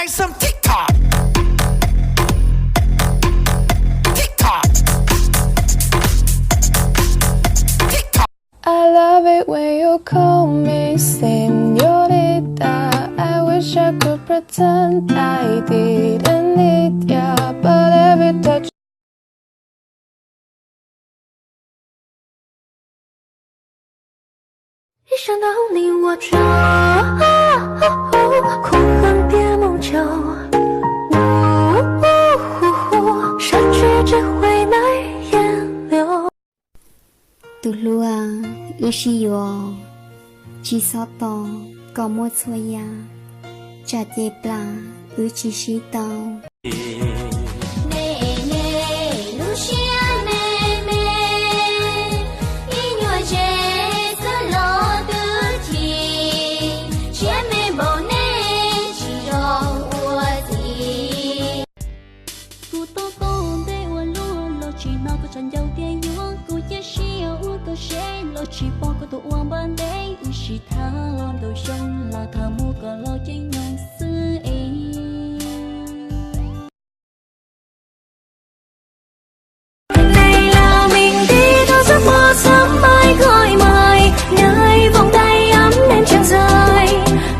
like some TikTok. TikTok. TikTok. I love it when you call me señorita. I wish I could pretend I didn't need ya, but every touch. 一想到你我就哭恨别梦久，失去只会难言流。 từ lúa ư xì yo chỉ sao to có một số ya chả dễ pla ư chỉ xí tao chỉ bỏ có tụ uang ban đấy u chỉ tha lon đầu sông là thà mua cả lo chơi nhung xưa ấy này là mình đi theo giấc mơ sớm mai gọi mời nơi vòng tay ấm nên chẳng rơi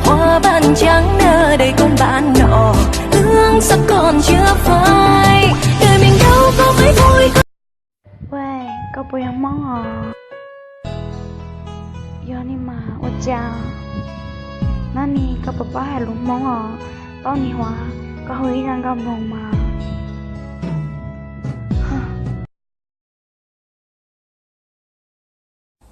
hoa ban trắng nở đầy con bạn nọ hương sắc còn chưa phai đời mình đâu có mấy vui. Wey, kau punya mong Yoni ma ocha Nani ka papa halu mong Tao ni hoa Ka hui rang ka mong ma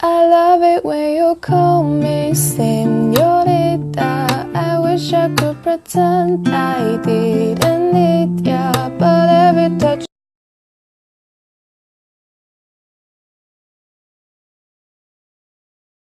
I love it when you call me señorita. I wish I could pretend I did.